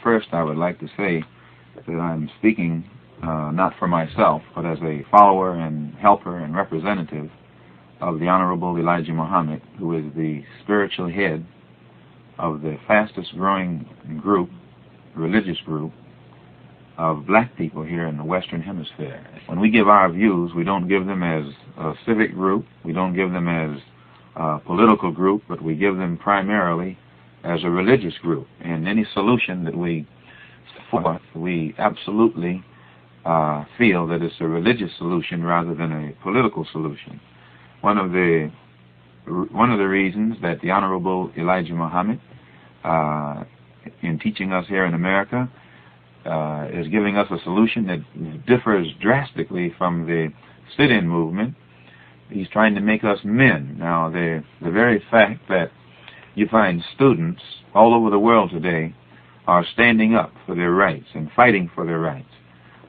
first I would like to say that I'm speaking not for myself, but as a follower and helper and representative of the Honorable Elijah Muhammad, who is the spiritual head of the fastest growing group, religious group, of black people here in the Western Hemisphere. When we give our views, we don't give them as a civic group, we don't give them as a political group, but we give them primarily as a religious group. And any solution that we forth, we absolutely feel that it's a religious solution rather than a political solution. One of the reasons that the Honorable Elijah Muhammad, in teaching us here in America, is giving us a solution that differs drastically from the sit-in movement. He's trying to make us men. Now, the very fact that you find students all over the world today are standing up for their rights and fighting for their rights.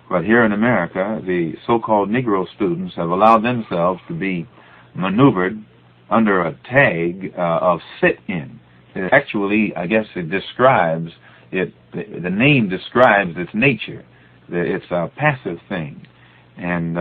But here in America, the so-called Negro students have allowed themselves to be maneuvered under a tag of sit-in. Actually, I guess it describes it. The name describes its nature. It's a passive thing, and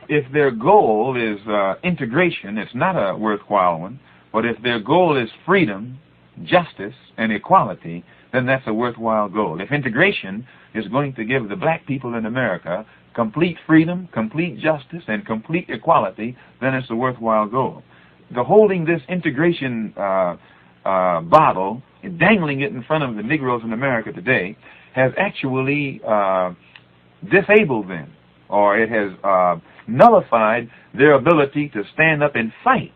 if their goal is integration, it's not a worthwhile one. But if their goal is freedom, justice, and equality, then that's a worthwhile goal. If integration is going to give the black people in America complete freedom, complete justice, and complete equality, then it's a worthwhile goal. The holding this integration bottle and dangling it in front of the Negroes in America today has actually disabled them, or it has nullified their ability to stand up and fight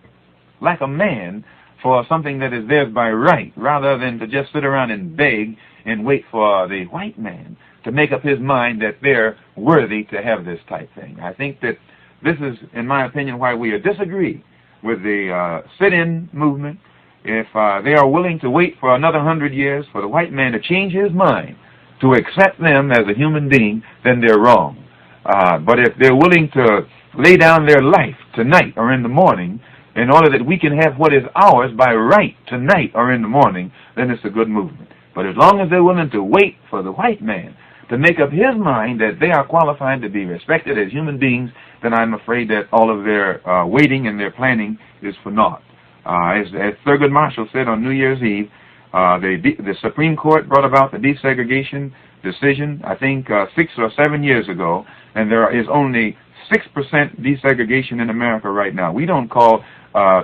like a man for something that is theirs by right, rather than to just sit around and beg and wait for the white man to make up his mind that they're worthy to have this type thing. I think that this is, in my opinion, why we disagree with the sit-in movement. If they are willing to wait for another 100 years for the white man to change his mind to accept them as a human being, then they're wrong. But if they're willing to lay down their life tonight or in the morning in order that we can have what is ours by right tonight or in the morning, then it's a good movement. But as long as they're willing to wait for the white man to make up his mind that they are qualified to be respected as human beings, then I'm afraid that all of their waiting and their planning is for naught. As Thurgood Marshall said on New Year's Eve, the Supreme Court brought about the desegregation decision, I think 6 or 7 years ago, and there is only 6% desegregation in America right now. We don't call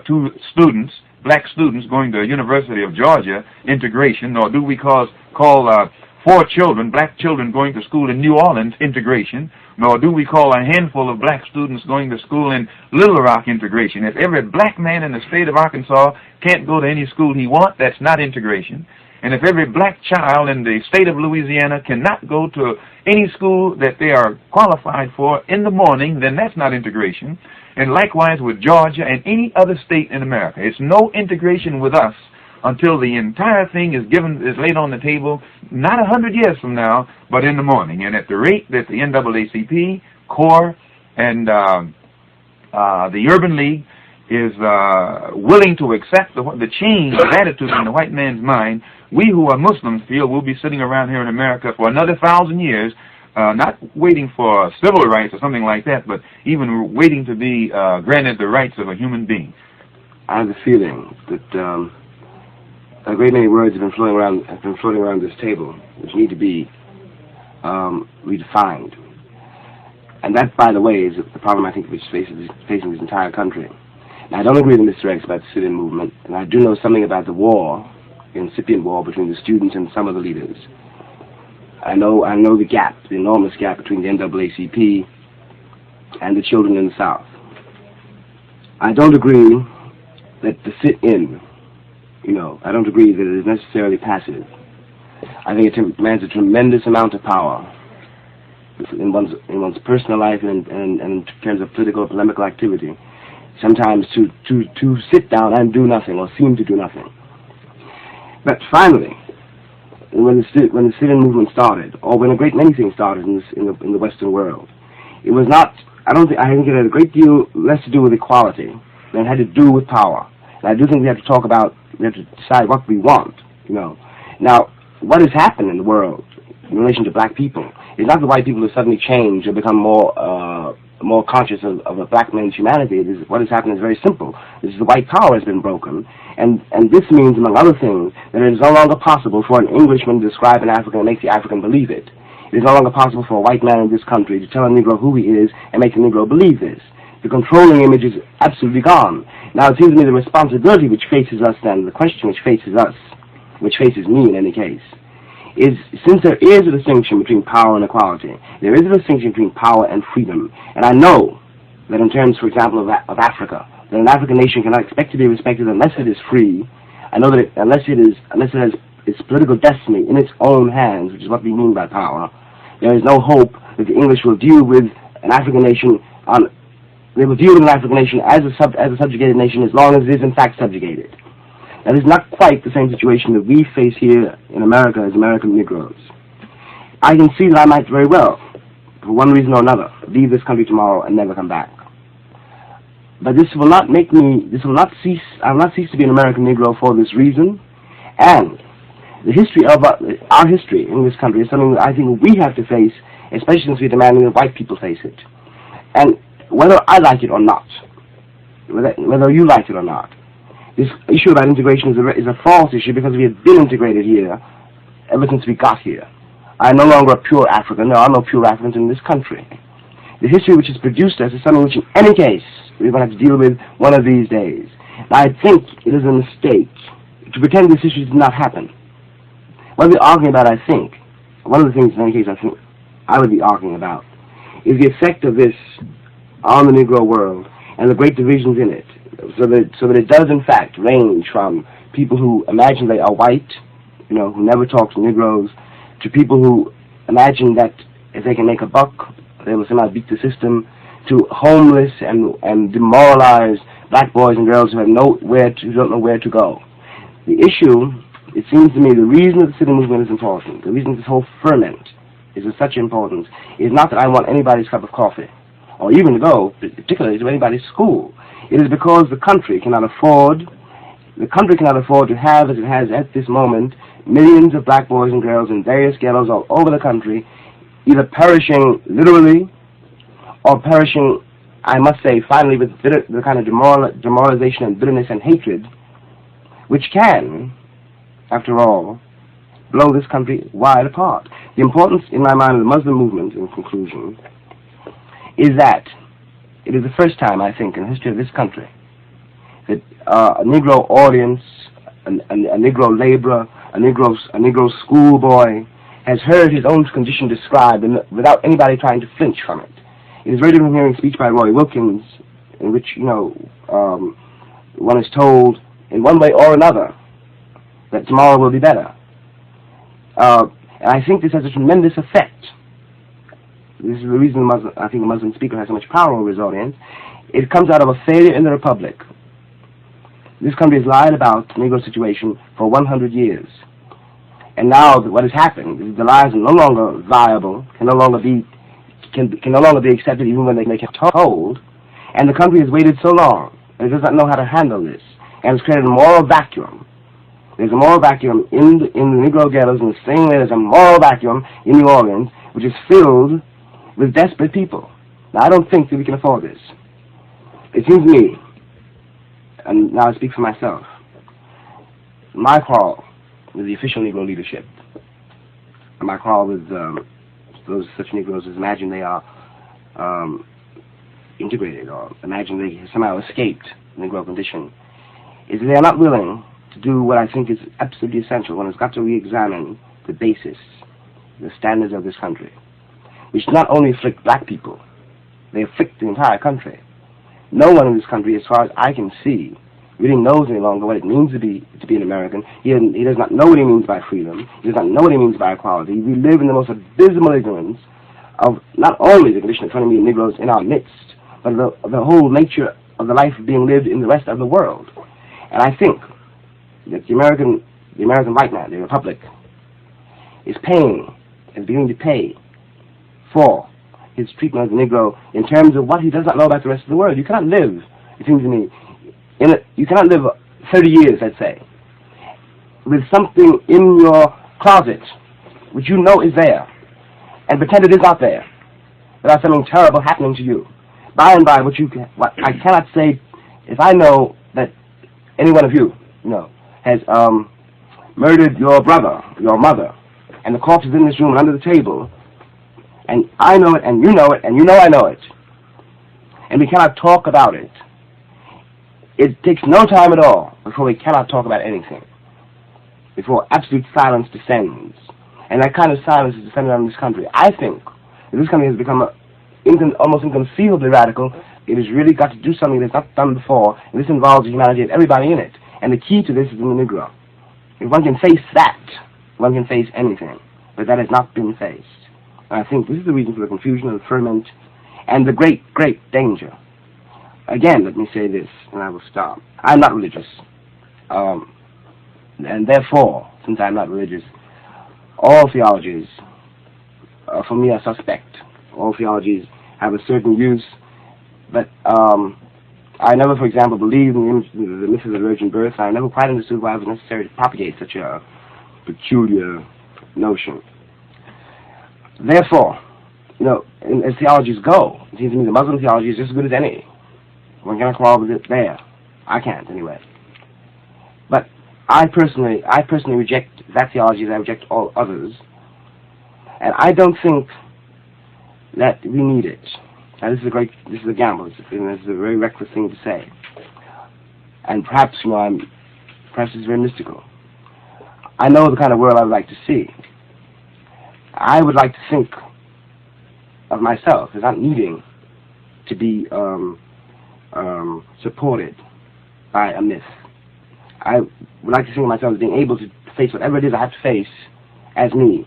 two students, black students going to the University of Georgia integration, nor do we call 4 children, black children going to school in New Orleans integration, nor do we call a handful of black students going to school in Little Rock integration. If every black man in the state of Arkansas can't go to any school he wants, that's not integration. And if every black child in the state of Louisiana cannot go to any school that they are qualified for in the morning, then that's not integration. And likewise with Georgia and any other state in America. It's no integration with us until the entire thing is laid on the table, not 100 years from now, but in the morning. And at the rate that the NAACP, CORE, and the Urban League is willing to accept the change of attitude in the white man's mind, we who are Muslims feel we'll be sitting around here in America for another 1,000 years, not waiting for civil rights or something like that, but even waiting to be granted the rights of a human being. I have the feeling that a great many words have been floating around this table, which need to be redefined. And that, by the way, is the problem I think which facing this entire country. Now, I don't agree with Mr. X about the sit-in movement, and I do know something about the war, the incipient war between the students and some of the leaders. I know the gap, the enormous gap between the NAACP and the children in the South. I don't agree that the sit-in, I don't agree that it is necessarily passive. I think it demands a tremendous amount of power in one's personal life and in terms of political or polemical activity, sometimes to sit down and do nothing or seem to do nothing. But finally, when the sit-in movement started, or when a great many things started in the Western world, it was not. I think it had a great deal less to do with equality than it had to do with power. And I do think we have to decide what we want. Now, what has happened in the world in relation to black people is not the white people who suddenly change or become more conscious of a black man's humanity. What has happened is very simple. This is the white power has been broken, and this means, among other things, that it is no longer possible for an Englishman to describe an African and make the African believe it. It is no longer possible for a white man in this country to tell a Negro who he is and make the Negro believe this. The controlling image is absolutely gone. Now, it seems to me the responsibility which faces us then, the question which faces us, which faces me in any case, is, since there is a distinction between power and equality, there is a distinction between power and freedom. And I know that in terms, for example, of Africa, that an African nation cannot expect to be respected unless it is free. I know that unless it has its political destiny in its own hands, which is what we mean by power, there is no hope that the English will deal with an African nation they will deal with an African nation as a subjugated nation as long as it is in fact subjugated. That is not quite the same situation that we face here in America as American Negroes. I can see that I might very well, for one reason or another, leave this country tomorrow and never come back. But this will not cease, I will not cease to be an American Negro for this reason. And the history of our history in this country is something that I think we have to face, especially since we're demanding that white people face it. And whether I like it or not, whether you like it or not, this issue about integration is a false issue because we have been integrated here ever since we got here. I am no longer a pure African. There are no pure Africans in this country. The history which has produced us is something which, in any case, we're going to have to deal with one of these days. Now, I think it is a mistake to pretend this issue did not happen. What we're arguing about, I think, one of the things, in any case, I think I would be arguing about, is the effect of this on the Negro world and the great divisions in it, so that it does, in fact, range from people who imagine they are white, who never talk to Negroes, to people who imagine that if they can make a buck, they will somehow beat the system, to homeless and demoralized black boys and girls who don't know where to go. The issue, it seems to me, the reason that the civil movement is important, the reason this whole ferment is of such importance, is not that I want anybody's cup of coffee, or even to go, particularly to anybody's school. It is because the country cannot afford to have, as it has at this moment, millions of black boys and girls in various ghettos all over the country, either perishing literally, or perishing, I must say, finally, with the kind of demoralization and bitterness and hatred, which can, after all, blow this country wide apart. The importance, in my mind, of the Muslim movement, in conclusion, is that it is the first time, I think, in the history of this country that a Negro audience, a Negro laborer, a Negro schoolboy has heard his own condition described without anybody trying to flinch from it. It is very different from hearing a speech by Roy Wilkins, in which, one is told in one way or another that tomorrow will be better. And I think this has a tremendous effect. This is the reason I think the Muslim speaker has so much power over his audience. It comes out of a failure in the Republic. This country has lied about the Negro situation for 100 years. And now what has happened is the lies are no longer viable, can no longer be accepted even when they make it told. And the country has waited so long that it does not know how to handle this. And it's created a moral vacuum. There's a moral vacuum in the Negro ghettos in the same way there's a moral vacuum in New Orleans, which is filled with desperate people. Now, I don't think that we can afford this. It seems to me, and now I speak for myself, my quarrel with the official Negro leadership, and my quarrel with those such Negroes as imagine they are integrated or imagine they somehow escaped the Negro condition, is that they are not willing to do what I think is absolutely essential. One has got to re-examine the basis, the standards of this country, which not only afflict black people, they afflict the entire country. No one in this country, as far as I can see, really knows any longer what it means to be an American. He does not know what he means by freedom. He does not know what he means by equality. We live in the most abysmal ignorance of not only the condition of 20 million Negroes in our midst, but the whole nature of the life being lived in the rest of the world. And I think that the American white man, the Republic, is beginning to pay for his treatment of the Negro in terms of what he does not know about the rest of the world. You cannot live, it seems to me, you cannot live 30 years, let's say, with something in your closet, which you know is there, and pretend it is not there, without something terrible happening to you. By and by, what I cannot say, if I know that any one of you, has murdered your brother, your mother, and the corpse is in this room and under the table, and I know it, and you know it, and you know I know it, and we cannot talk about it, it takes no time at all before we cannot talk about anything, before absolute silence descends. And that kind of silence is descending on this country. I think that this country has become almost inconceivably radical. It has really got to do something that's not done before, and this involves the humanity of everybody in it. And the key to this is in the Negro. If one can face that, one can face anything. But that has not been faced. And I think this is the reason for the confusion and the ferment and the great, great danger. Again, let me say this, and I will stop. I'm not religious. And therefore, since I'm not religious, all theologies, for me, are suspect. All theologies have a certain use, but I never, for example, believed in the myth of the virgin birth. I never quite understood why it was necessary to propagate such a peculiar notion. Therefore, as theologies go, it seems to me the Muslim theology is just as good as any. One cannot quarrel with it there. I can't, anyway. But I personally reject that theology as I reject all others, and I don't think that we need it. Now, this is a gamble. This is a very reckless thing to say, and perhaps it's very mystical. I know the kind of world I would like to see. I would like to think of myself as not needing to be supported by a myth. I would like to think of myself as being able to face whatever it is I have to face as me,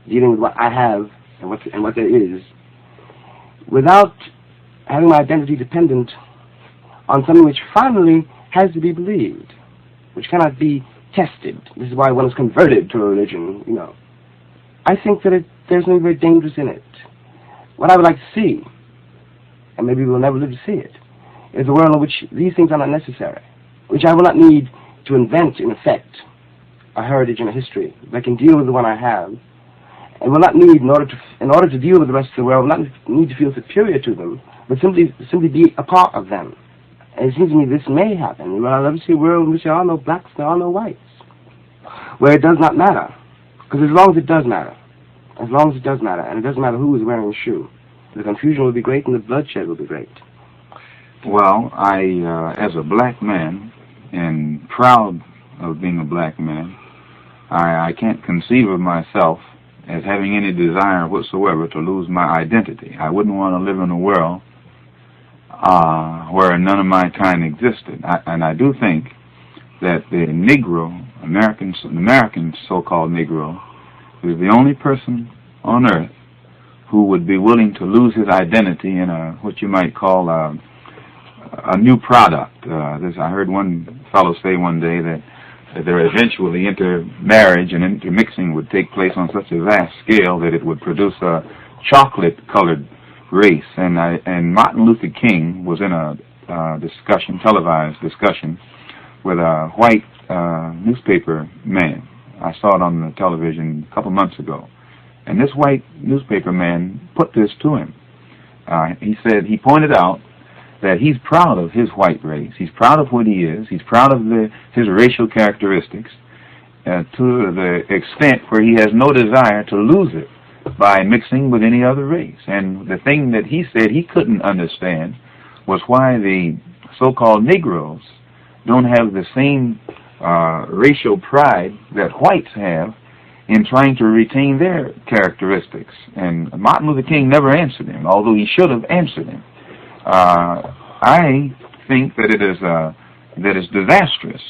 dealing with what I have and what there is, without having my identity dependent on something which finally has to be believed, which cannot be tested. This is why one is converted to a religion, I think that there's something very dangerous in it. What I would like to see, and maybe we'll never live to see it, is a world in which these things are not necessary, which I will not need to invent, in effect, a heritage and a history that can deal with the one I have, and will not need, in order to deal with the rest of the world, will not need to feel superior to them, but simply be a part of them. And it seems to me this may happen. I'll never see a world in which there are no blacks, there are no whites, where it does not matter. Because as long as it does matter, and it doesn't matter who is wearing a shoe, the confusion will be great and the bloodshed will be great. Well, I, as a black man, and proud of being a black man, I can't conceive of myself as having any desire whatsoever to lose my identity. I wouldn't want to live in a world where none of my kind existed. And I do think that the Negro, American so-called Negro, is the only person on earth who would be willing to lose his identity in what you might call a new product. I heard one fellow say one day that there eventually intermarriage and intermixing would take place on such a vast scale that it would produce a chocolate-colored race. And Martin Luther King was in a televised discussion, with a white newspaper man. I saw it on the television a couple months ago. And this white newspaper man put this to him. He pointed out that he's proud of his white race. He's proud of what he is. He's proud of his racial characteristics to the extent where he has no desire to lose it by mixing with any other race. And the thing that he said he couldn't understand was why the so-called Negroes don't have the same racial pride that whites have in trying to retain their characteristics. And Martin Luther King never answered him, although he should have answered him. I think that it is disastrous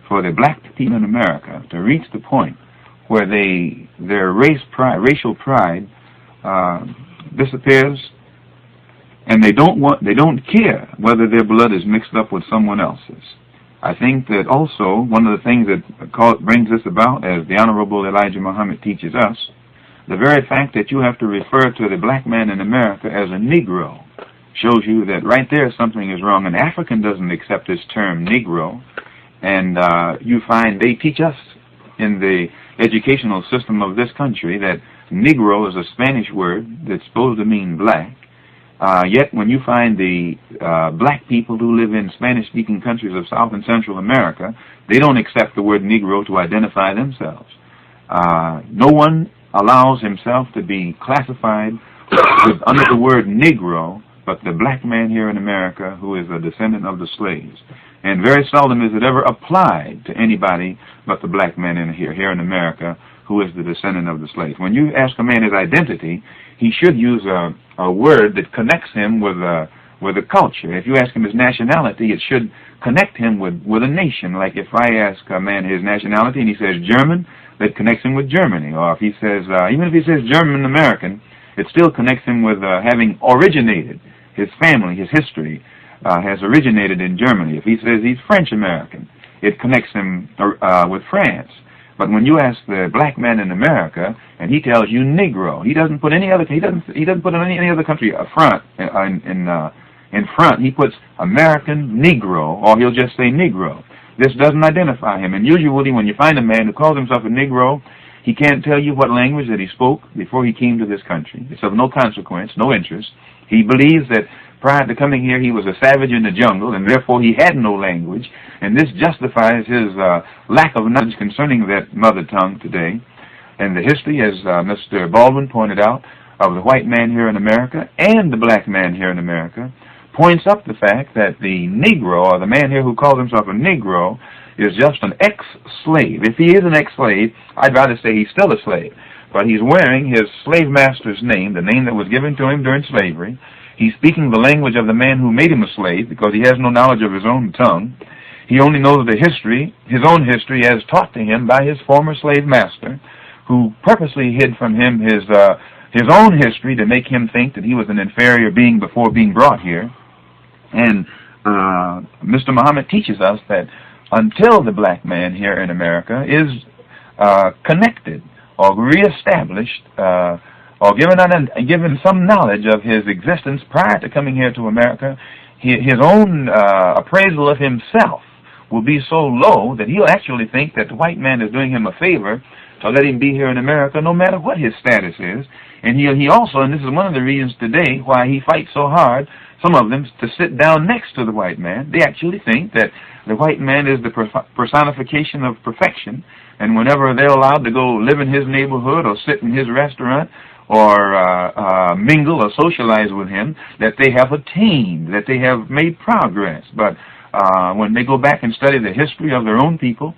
for the black people in America to reach the point where their racial pride disappears, and they don't care whether their blood is mixed up with someone else's. I think that also one of the things that brings this about, as the Honorable Elijah Muhammad teaches us, the very fact that you have to refer to the black man in America as a Negro shows you that right there something is wrong. An African doesn't accept this term Negro, and you find they teach us in the educational system of this country that Negro is a Spanish word that's supposed to mean black. Yet when you find the black people who live in Spanish-speaking countries of South and Central America, they don't accept the word Negro to identify themselves. No one allows himself to be classified under the word Negro but the black man here in America who is a descendant of the slaves. And very seldom is it ever applied to anybody but the black man here in America who is the descendant of the slaves. When you ask a man his identity, he should use a word that connects him with a culture. If you ask him his nationality, it should connect him with a nation. Like if I ask a man his nationality and he says German, that connects him with Germany. Or if he says, even if he says German American, it still connects him with having originated. His family, his history has originated in Germany. If he says he's French American, it connects him with France. But when you ask the black man in America and he tells you Negro, he doesn't put any other he doesn't put any other country up front in front. He puts American Negro, or he'll just say Negro. This doesn't identify him. And usually when you find a man who calls himself a Negro, he can't tell you what language that he spoke before he came to this country. It's of no consequence, no interest. He believes that prior to coming here, he was a savage in the jungle, and therefore he had no language, and this justifies his lack of knowledge concerning that mother tongue today. And the history, as Mr. Baldwin pointed out, of the white man here in America and the black man here in America, points up the fact that the Negro, or the man here who calls himself a Negro, is just an ex-slave. If he is an ex-slave, I'd rather say he's still a slave. But he's wearing his slave master's name, the name that was given to him during slavery. He's speaking the language of the man who made him a slave because he has no knowledge of his own tongue. He only knows the history, his own history, as taught to him by his former slave master, who purposely hid from him his own history to make him think that he was an inferior being before being brought here. And Mr. Muhammad teaches us that until the black man here in America is connected or reestablished or given some knowledge of his existence prior to coming here to America, his own appraisal of himself will be so low that he'll actually think that the white man is doing him a favor to let him be here in America no matter what his status is. And he also, and this is one of the reasons today why he fights so hard, some of them, to sit down next to the white man. They actually think that the white man is the personification of perfection, and whenever they're allowed to go live in his neighborhood or sit in his restaurant or mingle or socialize with him, that they have attained, that they have made progress. But when they go back and study the history of their own people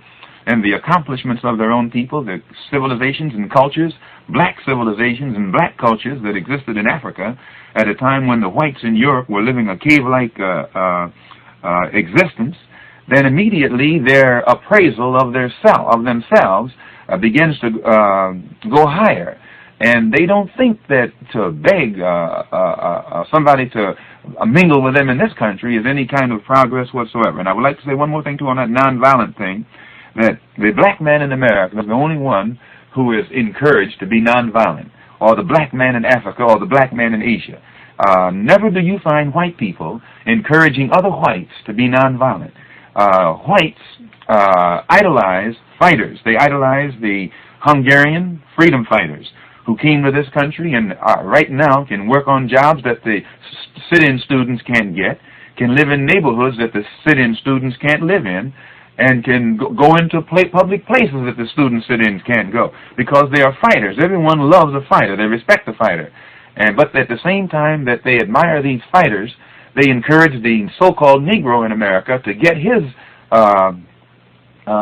and the accomplishments of their own people, the civilizations and cultures, black civilizations and black cultures that existed in Africa at a time when the whites in Europe were living a cave-like existence, then immediately their appraisal of themselves begins to go higher. And they don't think that to beg somebody to mingle with them in this country is any kind of progress whatsoever. And I would like to say one more thing, too, on that nonviolent thing, that the black man in America is the only one who is encouraged to be nonviolent, or the black man in Africa, or the black man in Asia. Never do you find white people encouraging other whites to be nonviolent. Whites idolize fighters. They idolize the Hungarian freedom fighters who came to this country and right now can work on jobs that the sit-in students can't get, can live in neighborhoods that the sit-in students can't live in, and can go into public places that the student sit-ins can't go, because they are fighters. Everyone loves a fighter. They respect the fighter. But at the same time that they admire these fighters, they encourage the so-called Negro in America to get his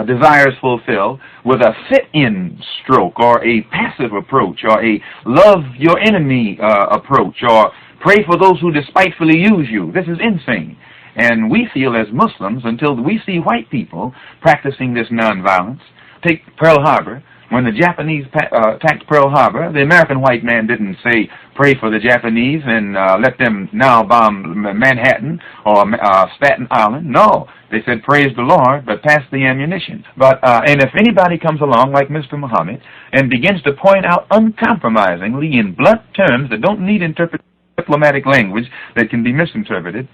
desires fulfilled with a sit-in stroke, or a passive approach, or a love your enemy approach, or pray for those who despitefully use you. This is insane. And we feel as Muslims, until we see white people practicing this nonviolence, take Pearl Harbor. When the Japanese attacked Pearl Harbor, the American white man didn't say, pray for the Japanese and let them now bomb Manhattan or Staten Island. No, they said, praise the Lord, but pass the ammunition. And if anybody comes along like Mr. Muhammad and begins to point out uncompromisingly in blunt terms that don't need diplomatic language that can be misinterpreted,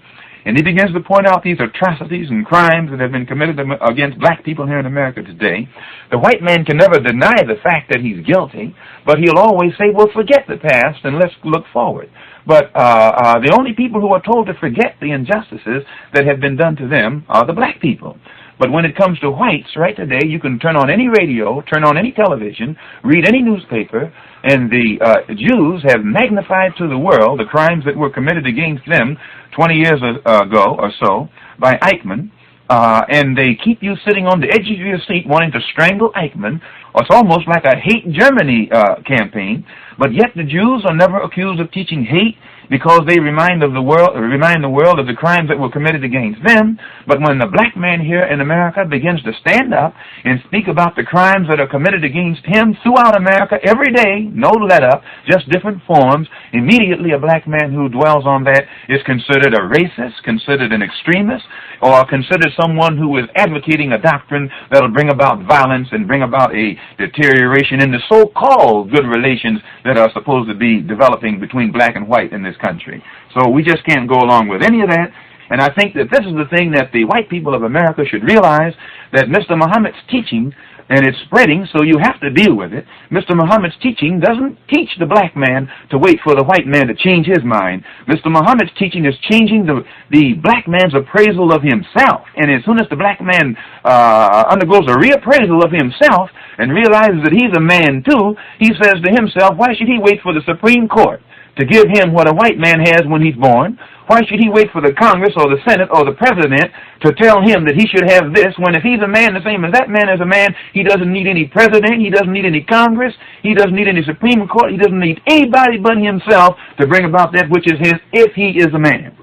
and he begins to point out these atrocities and crimes that have been committed against black people here in America today, the white man can never deny the fact that he's guilty, but he'll always say, well, forget the past and let's look forward. But the only people who are told to forget the injustices that have been done to them are the black people. But when it comes to whites, right today, you can turn on any radio, turn on any television, read any newspaper, and the Jews have magnified to the world the crimes that were committed against them 20 years ago or so by Eichmann, and they keep you sitting on the edge of your seat wanting to strangle Eichmann. It's almost like a hate Germany campaign, but yet the Jews are never accused of teaching hate because they remind the world of the crimes that were committed against them. But when the black man here in America begins to stand up and speak about the crimes that are committed against him throughout America every day, no let up, just different forms, immediately a black man who dwells on that is considered a racist, considered an extremist, or considered someone who is advocating a doctrine that will bring about violence and bring about a deterioration in the so-called good relations that are supposed to be developing between black and white in this country. So we just can't go along with any of that. And I think that this is the thing that the white people of America should realize, that Mr. Muhammad's teaching, and it's spreading, so you have to deal with it. Mr. Muhammad's teaching doesn't teach the black man to wait for the white man to change his mind. Mr. Muhammad's teaching is changing the black man's appraisal of himself. And as soon as the black man undergoes a reappraisal of himself and realizes that he's a man too, he says to himself, why should he wait for the Supreme Court to give him what a white man has when he's born? Why should he wait for the Congress or the Senate or the President to tell him that he should have this, when if he's a man the same as that man is a man, he doesn't need any President, he doesn't need any Congress, he doesn't need any Supreme Court, he doesn't need anybody but himself to bring about that which is his, if he is a man.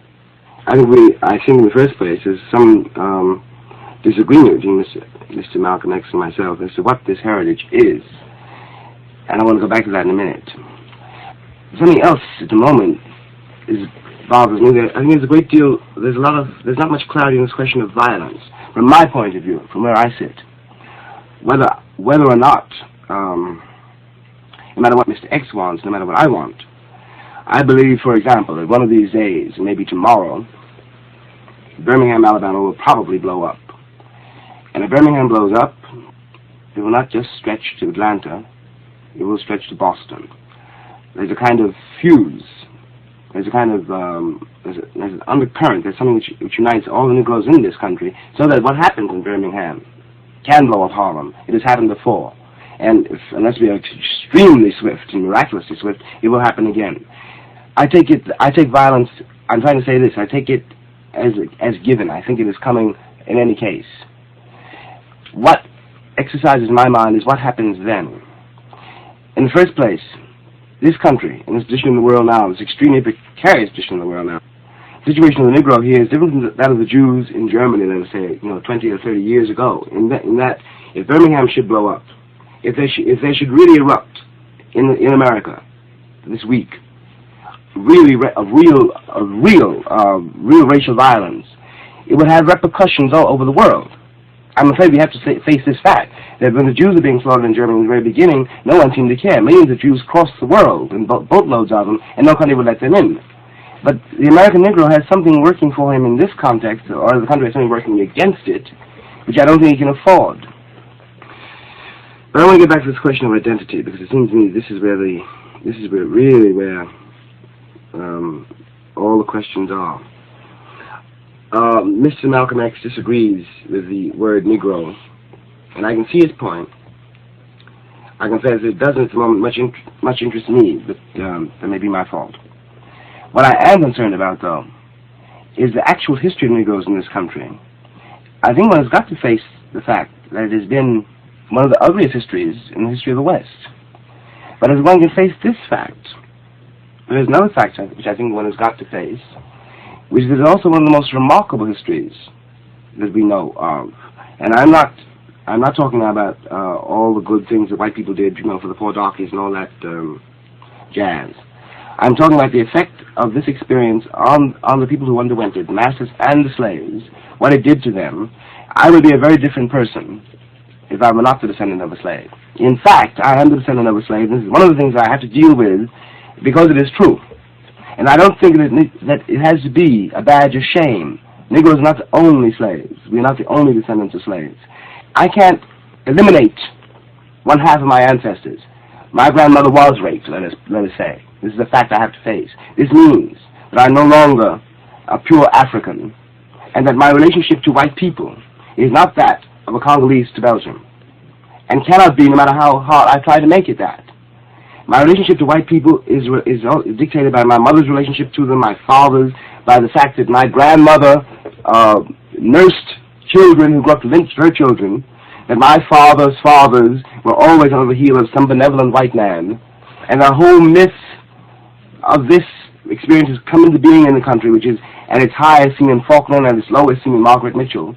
I think in the first place there's some disagreement between Mr. Malcolm X and myself as to what this heritage is. And I want to go back to that in a minute. Something else at the moment bothers me. I think there's a great deal, there's not much clarity in this question of violence. From my point of view, from where I sit, whether or not, no matter what Mr. X wants, no matter what I want, I believe, for example, that one of these days, maybe tomorrow, Birmingham, Alabama will probably blow up. And if Birmingham blows up, it will not just stretch to Atlanta, it will stretch to Boston. There's a kind of fuse. There's a kind of there's an undercurrent. There's something which unites all the Negroes in this country, so that what happens in Birmingham can blow up Harlem. It has happened before, and unless we are extremely swift and miraculously swift, it will happen again. I take violence. I'm trying to say this. I take it as given. I think it is coming in any case. What exercises my mind is what happens then. In the first place, this country, in this position in the world now, this extremely precarious position in the world now, the situation of the Negro here is different from that of the Jews in Germany, let us say, 20 or 30 years ago. In that, if Birmingham should blow up, if they should really erupt in America this week, really real racial violence, it would have repercussions all over the world. I'm afraid we have to face this fact, that when the Jews are being slaughtered in Germany in the very beginning, no one seemed to care. Millions of Jews crossed the world, and boatloads of them, and no country would let them in. But the American Negro has something working for him in this context, or the country has something working against it, which I don't think he can afford. But I want to get back to this question of identity, because it seems to me this is really where all the questions are. Mr. Malcolm X disagrees with the word Negro, and I can see his point. I confess it doesn't at the moment much interest me, but that may be my fault. What I am concerned about, though, is the actual history of Negroes in this country. I think one has got to face the fact that it has been one of the ugliest histories in the history of the West. But as one can face this fact, there is another fact which I think one has got to face, which is also one of the most remarkable histories that we know of. And I'm not talking about all the good things that white people did, for the poor darkies and all that jazz. I'm talking about the effect of this experience on the people who underwent it, the masters and the slaves, what it did to them. I would be a very different person if I were not the descendant of a slave. In fact, I am the descendant of a slave. This is one of the things I have to deal with because it is true. And I don't think that it has to be a badge of shame. Negroes are not the only slaves. We are not the only descendants of slaves. I can't eliminate one half of my ancestors. My grandmother was raped, let us say. This is a fact I have to face. This means that I'm no longer a pure African, and that my relationship to white people is not that of a Congolese to Belgium, and cannot be, no matter how hard I try to make it that. My relationship to white people is dictated by my mother's relationship to them, my father's, by the fact that my grandmother nursed children who grew up to lynch her children, that my father's fathers were always under the heel of some benevolent white man, and the whole myth of this experience has come into being in the country, which is at its highest seen in Faulkner and at its lowest seen in Margaret Mitchell.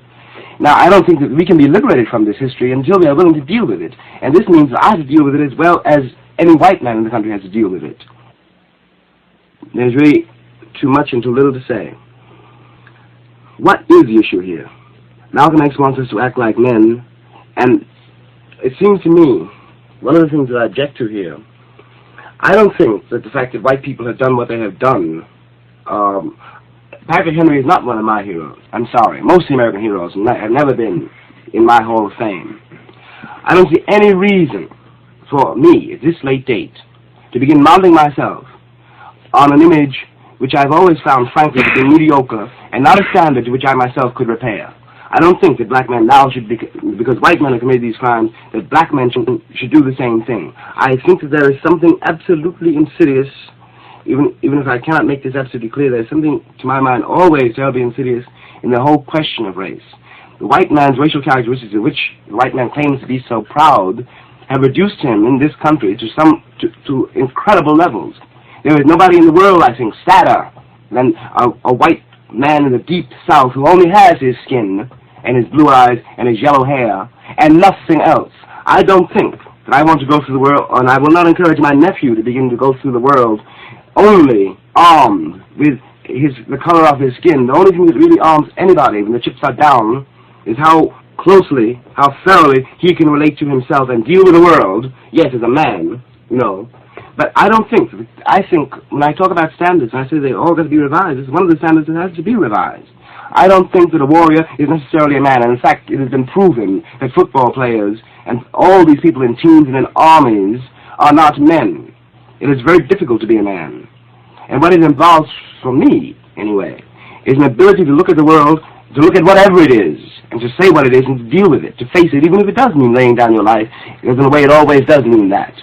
Now, I don't think that we can be liberated from this history until we are willing to deal with it, and this means that I have to deal with it as well as any white man in the country has to deal with it. There's really too much and too little to say. What is the issue here? Malcolm X wants us to act like men, and it seems to me, one of the things that I object to here, I don't think that the fact that white people have done what they have done, Patrick Henry is not one of my heroes. I'm sorry. Most of the American heroes have never been in my Hall of Fame. I don't see any reason for me, at this late date, to begin modeling myself on an image which I've always found, frankly, to be mediocre and not a standard to which I myself could repair. I don't think that black men now should be, because white men have committed these crimes, that black men should do the same thing. I think that there is something absolutely insidious, even if I cannot make this absolutely clear, there's something, to my mind, always terribly insidious in the whole question of race. The white man's racial characteristics, of which the white man claims to be so proud, have reduced him in this country to incredible levels. There is nobody in the world, I think, sadder than a white man in the deep South who only has his skin and his blue eyes and his yellow hair and nothing else. I don't think that I want to go through the world, and I will not encourage my nephew to begin to go through the world only armed with the color of his skin. The only thing that really arms anybody when the chips are down is how closely, how thoroughly he can relate to himself and deal with the world, yes, as a man, you know. But I don't think, I think when I talk about standards, and I say they all got to be revised, it's one of the standards that has to be revised. I don't think that a warrior is necessarily a man, and in fact, it has been proven that football players and all these people in teams and in armies are not men. It is very difficult to be a man. And what it involves, for me, anyway, is an ability to look at the world, to look at whatever it is, and to say what it is and to deal with it, to face it, even if it does mean laying down your life, because in a way it always does mean that.